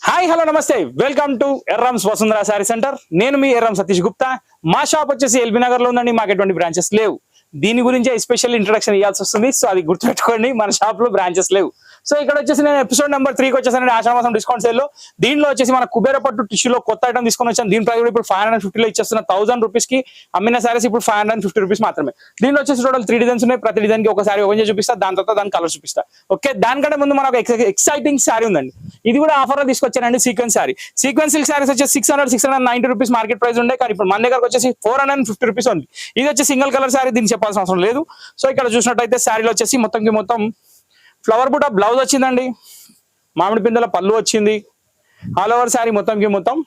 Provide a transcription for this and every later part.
Hi hello నమస్తే welcome to Erram's Vasundhara sari centre. నేను మీ ఎర్రం సతీష్ గుప్తా. మా షాప్ వచ్చేసి ఎల్బీ నగర్ లో ఉందండి. మాకు ఎటువంటి బ్రాంచెస్ లేవు. దీని గురించి స్పెషల్ ఇంట్రడక్షన్ ఇవ్వాల్సి వస్తుంది. సో అది గుర్తుపెట్టుకోండి, మన షాప్ లో బ్రాంచెస్ లేవు. సో ఇక్కడ వచ్చేసి నేను ఎపిసోడ్ నెంబర్ 3కి వచ్చేసానండి. ఆషాఢమాసం డిస్కౌంట్ సేల్ లో దీనిలో వచ్చేసి మన కుబేర పట్టు టిష్యూలో కొత్త ఐటమ్ తీసుకొని వచ్చాను. దీని ప్రైస్ ఇప్పుడు 550 ఇచ్చేస్తున్న. 1000 రూపీస్ కి అమ్మిన సారీస్ ఇప్పుడు 550 రూపీస్ మాత్రమే. దీనిలో వచ్చేసి టోటల్ 3 డిజైన్స్ ఉన్నాయి. ప్రతి డిజైన్ కి ఒకసారి ఓపెన్ చేసి చూపిస్తా, దాని తర్వాత దాని కలర్ చూపిస్తా. ఓకే, దానికంటే ముందు మనకు ఎక్సైటింగ్ సారీ ఉందండి. ఇది కూడా ఆఫర్ లో తీసుకొచ్చానండి. Sequence sari. Sequence silk saris వచ్చేసి 690 రూపీస్ మార్కెట్ ప్రైస్ ఉండే, కానీ ఇప్పుడు మన దగ్గరకు వచ్చేసి 450 రూపీస్ ఉంది. ఇది వచ్చి సింగిల్ కలర్ సారీ, దీనికి చెప్పాల్సిన అవసరం లేదు. సో ఇక్కడ చూసినట్టయితే శారీలో వచ్చేసి మొత్తం ఫ్లవర్ బూటా బ్లౌజ్ వచ్చిందండి. మామిడి పిందెల పళ్ళు వచ్చింది. ఆల్ ఓవర్ శారీ మొత్తం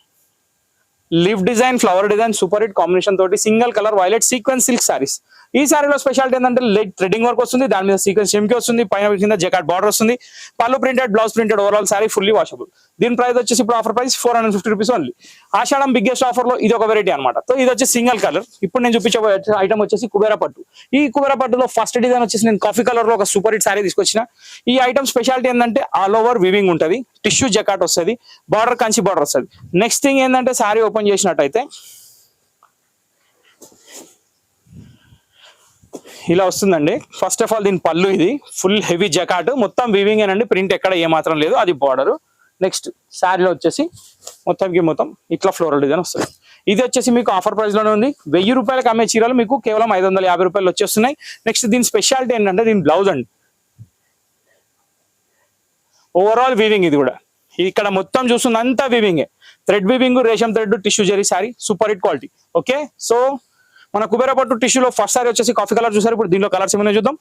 leaf design, flower design, super hit combination తోటి single colour violet sequence silk saris. ఈ సారీలో స్పెషాలిటీ ఏంటంటే లెట్ థ్రెడింగ్ వర్క్ వస్తుంది, దాని మీద సీక్వెన్స్ చెమ్కి వస్తుంది, పైన కింద జకాట్ బార్డర్ వస్తుంది, పళ్ళు printed, blouse printed, overall sorry fully washable. దీని ప్రైస్ వచ్చేసి ఇప్పుడు ఆఫర్ ప్రైస్ 450 రూపీస్ ఓన్లీ. ఆషాఢం బిగ్గెస్ట్ ఆఫర్ లో ఇది ఒక వెరైటీ అనమాట. సో ఇది వచ్చి సింగిల్ కలర్. ఇప్పుడు నేను చూపించే ఐటమ్ వచ్చేసి కుబేర పట్టు. ఈ కుబేర పట్టులో ఫస్ట్ డిజైన్ వచ్చేసి నేను కాఫీ కలర్ లో ఒక సూపర్ హిట్ సారీ తీసుకొచ్చిన. ఈ ఐటమ్ స్పెషాలిటీ ఏంటంటే ఆల్ ఓవర్ వివింగ్ ఉంటుంది, టిష్యూ జకాట్ వస్తుంది, బార్డర్ కంచి బార్డర్ వస్తుంది. నెక్స్ట్ థింగ్ ఏంటంటే సారీ ఓపెన్ చేసినట్టయితే ఇలా వస్తుందండి. ఫస్ట్ ఆఫ్ ఆల్ దీని పళ్ళు ఇది ఫుల్ హెవీ జకాట్, మొత్తం వీవింగ్ ఏనండి, ప్రింట్ ఎక్కడ ఏమాత్రం లేదు, అది బార్డర్. నెక్స్ట్ శారీలో వచ్చేసి మొత్తం ఇట్లా ఫ్లోరల్ డిజైన్ వస్తుంది. ఇది వచ్చేసి మీకు ఆఫర్ ప్రైస్ లోనే ఉంది. 1000 రూపాయలకు అమ్మే చీరలు మీకు కేవలం 550 రూపాయలు వచ్చేస్తున్నాయి. నెక్స్ట్ దీని స్పెషాలిటీ ఏంటంటే దీని బ్లౌజ్ అండి. ఓవరాల్ వీవింగ్ ఇది కూడా. ఇక్కడ మొత్తం చూస్తుంది అంతా వీవింగే, థ్రెడ్ వీవింగ్, రేషం thread, tissue zari sari, super hit quality. Okay, so మన కుబేర పట్టు టిష్యూలో ఫస్ట్ సారీ వచ్చేసి కాఫీ కలర్ చూసారు. ఇప్పుడు దీనిలో కలర్స్ ఏమైనా చూద్దాం.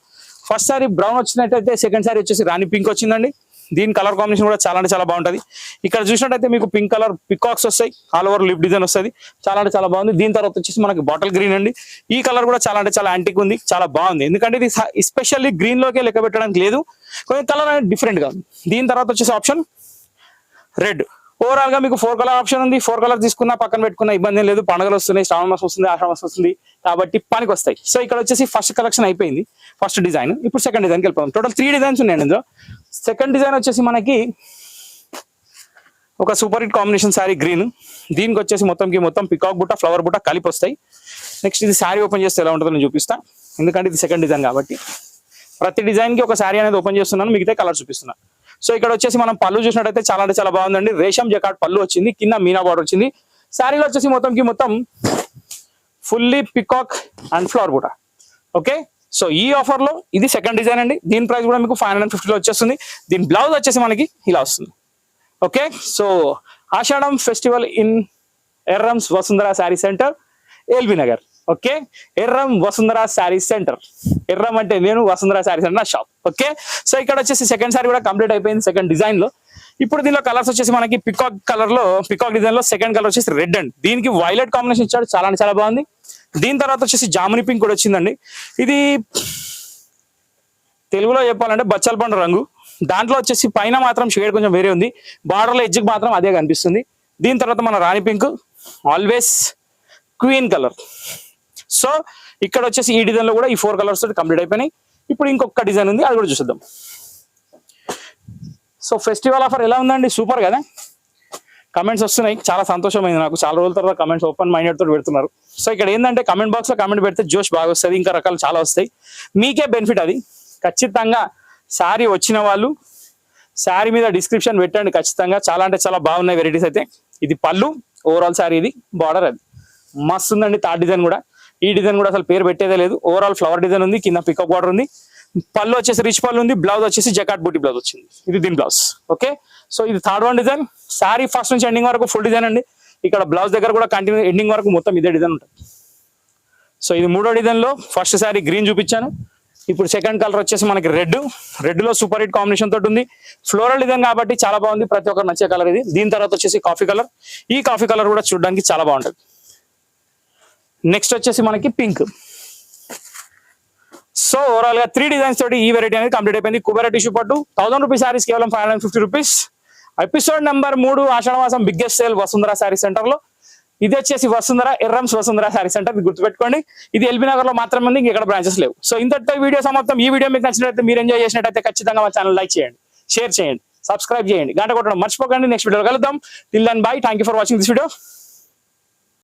ఫస్ట్ సారీ బ్రౌన్ వచ్చినట్టయితే సెకండ్ సారీ వచ్చేసి రాణి పింక్ వచ్చిందండి. దీని కలర్ కాంబినేషన్ కూడా చాలా అంటే చాలా బాగుంటుంది. ఇక్కడ చూసినట్టయితే మీకు పింక్ కలర్ పికాక్స్ వస్తాయి, ఆల్ ఓవర్ లిప్ డిజైన్ వస్తుంది, చాలా అంటే చాలా బాగుంది. దీని తర్వాత వచ్చేసి మనకి బాటిల్ గ్రీన్ అండి. ఈ కలర్ కూడా చాలా అంటే చాలా యాంటిక్ ఉంది, చాలా బాగుంది. ఎందుకంటే ఇది ఎస్పెషల్లీ గ్రీన్ లోకే లెక్క పెట్టడానికి లేదు, కొంచెం కలర్ అనేది డిఫరెంట్ గా ఉంది. దీని తర్వాత వచ్చేసి ఆప్షన్ రెడ్. ఓవరాల్ గా మీకు 4 కలర్ ఆప్షన్ ఉంది. 4 కలర్ తీసుకున్నా పక్కన పెట్టుకున్న ఇబ్బంది లేదు. పండుగలు వస్తున్నాయి, శ్రావణ మాసం వస్తుంది, ఆషాఢ మాసం వస్తుంది, కాబట్టి పనికి వస్తాయి. సో ఇక్కడ వచ్చేసి ఫస్ట్ కలెక్షన్ అయిపోయింది, ఫస్ట్ డిజైన్. ఇప్పుడు సెకండ్ డిజైన్కి వెళ్ళిపోతాం. టోటల్ 3 డిజైన్స్ ఉన్నాయండి ఇందులో. సెకండ్ డిజైన్ వచ్చేసి మనకి ఒక super hit combination sari green. దీనికి వచ్చేసి మొత్తం పికాక్ బుట్ట, ఫ్లవర్ బుట్ట కలిపి వస్తాయి. నెక్స్ట్ ఇది శారీ ఓపెన్ చేస్తే ఎలా ఉంటుందో నేను చూపిస్తాను, ఎందుకంటే ఇది సెకండ్ డిజైన్ కాబట్టి. ప్రతి డిజైన్ కి ఒక శారీ అనేది ఓపెన్ చేస్తున్నాను, మిగతా కలర్ చూపిస్తున్నాను. సో ఇక్కడ వచ్చేసి మనం పళ్ళు చూసినట్టయితే చాలా అంటే చాలా బాగుందండి. రేషం జకాట్ పళ్ళు వచ్చింది, కింద మీనా బార్డర్ వచ్చింది. శారీలో వచ్చేసి మొత్తం ఫుల్లీ పికాక్ అండ్ ఫ్లవర్ బుట్ట. ఓకే, సో ఈ ఆఫర్ లో ఇది సెకండ్ డిజైన్ అండి. దీని ప్రైస్ కూడా మీకు 550 లో వచ్చేస్తుంది. దీని బ్లౌజ్ వచ్చేసి మనకి ఇలా వస్తుంది. Okay, so Ashadham festival in Erram's Vasundhara sari centre, LB Nagar. Okay, Erram Vasundhara sari centre. Erram అంటే నేను, వసుంధర శారీ సెంటర్ నా షాప్. ఓకే, సో ఇక్కడ వచ్చేసి సెకండ్ శారీ కూడా కంప్లీట్ అయిపోయింది సెకండ్ డిజైన్ లో. ఇప్పుడు దీనిలో కలర్స్ వచ్చేసి మనకి పికాక్ కలర్ లో, పికాక్ డిజైన్ లో సెకండ్ కలర్ వచ్చేసి రెడ్ అండి. దీనికి వైలెట్ కాంబినేషన్ ఇచ్చాడు, చాలా అంటే చాలా బాగుంది. దీని తర్వాత వచ్చేసి జాముని పింక్ కూడా వచ్చిందండి. ఇది తెలుగులో చెప్పాలంటే బచ్చల పండు రంగు. దాంట్లో వచ్చేసి పైన మాత్రం షేడ్ కొంచెం వేరే ఉంది, బార్డర్ లో ఎడ్జ్కి మాత్రం అదే కనిపిస్తుంది. దీని తర్వాత మన రాణి pink, always queen colour. So ఇక్కడ వచ్చేసి ఈ డిజైన్ లో కూడా ఈ 4 కలర్స్ తోటి కంప్లీట్ అయిపోయినాయి. ఇప్పుడు ఇంకొక డిజైన్ ఉంది, అది కూడా చూద్దాం. సో ఫెస్టివల్ ఆఫర్ ఎలా ఉందండి? సూపర్ కదా. కమెంట్స్ వస్తున్నాయి, చాలా సంతోషమైంది నాకు. చాలా రోజుల తర్వాత కమెంట్స్ ఓపెన్ మైండెడ్ తోటి పెడుతున్నారు. సో ఇక్కడ ఏంటంటే కమెంట్ బాక్స్ లో కమెంట్ పెడితే జోష్ బాగా వస్తుంది, ఇంకా రకాలు చాలా వస్తాయి, మీకే బెనిఫిట్ అది. ఖచ్చితంగా శారీ వచ్చిన వాళ్ళు శారీ మీద డిస్క్రిప్షన్ పెట్టండి ఖచ్చితంగా. చాలా అంటే చాలా బాగున్నాయి వెరైటీస్ అయితే. ఇది పళ్ళు, ఓవరాల్ శారీ, ఇది బార్డర్, అది మస్తు ఉందండి. థర్డ్ డిజైన్ కూడా, ఈ డిజైన్ కూడా అసలు పేరు పెట్టేదే లేదు. ఓవరాల్ ఫ్లవర్ డిజైన్ ఉంది, కింద పికప్ బార్డర్ ఉంది, పళ్ళు వచ్చేసి రిచ్ పళ్ళు ఉంది, బ్లౌజ్ వచ్చేసి జకాట్ బూటీ బ్లౌజ్ వచ్చింది. ఇది దీని బ్లౌజ్. ఓకే, సో ఇది third one design. Sari first నుంచి ఎండింగ్ వరకు ఫుల్ డిజైన్ అండి. ఇక్కడ బ్లౌజ్ దగ్గర కూడా కంటిన్యూ ఎండింగ్ వరకు మొత్తం ఇదే డిజైన్ ఉంటుంది. సో ఇది మూడో డిజైన్ లో ఫస్ట్ శారీ గ్రీన్ చూపించాను. ఇప్పుడు సెకండ్ కలర్ వచ్చేసి మనకి రెడ్ లో సూపర్ హిట్ కాంబినేషన్ తోటి ఉంది. ఫ్లోరల్ డిజైన్ కాబట్టి చాలా బాగుంది, ప్రతి ఒక్కరు నచ్చే కలర్ ఇది. దీని తర్వాత వచ్చేసి కాఫీ కలర్. ఈ కాఫీ కలర్ కూడా చూడడానికి చాలా బాగుంటుంది. నెక్స్ట్ వచ్చేసి మనకి పింక్. సో ఓవరాల్ గా 3 డిజైన్స్ తోటి ఈ వెరైటీ అనేది కంప్లీట్ అయిపోయింది. కుబేర టిష్యూ పట్టు 1000 రూపీస్ సారీస్ కేవలం 550 రూపీస్. ఎపిసోడ్ నెంబర్ 3 ఆషాఢ మాసం biggest sale Vasundhara sari centre లో. ఇది వచ్చేసి వసుంధర, ఎర్రమ్స్ వసుంధర శారీ సెంటర్, ఇది గుర్తుపెట్టుకోండి. ఇది ఎల్బీ నగర్ లో మాత్రమే ఉంది, ఇంకెక్కడ బ్రాంచెస్ లేవు. సో ఇంతటితో వీడియో సమాప్తం. ఈ వీడియో మీకు నచ్చినట్లయితే, మీరు ఎంజాయ్ చేసినట్లయితే ఖచ్చితంగా మా ఛానల్ లైక్ చేయండి, షేర్ చేయండి, సబ్స్క్రైబ్ చేయండి, గంట కొట్టడం మర్చిపోకండి. నెక్స్ట్ వీడియో కలుద్దాం. Till then bye, thank you for watching this video.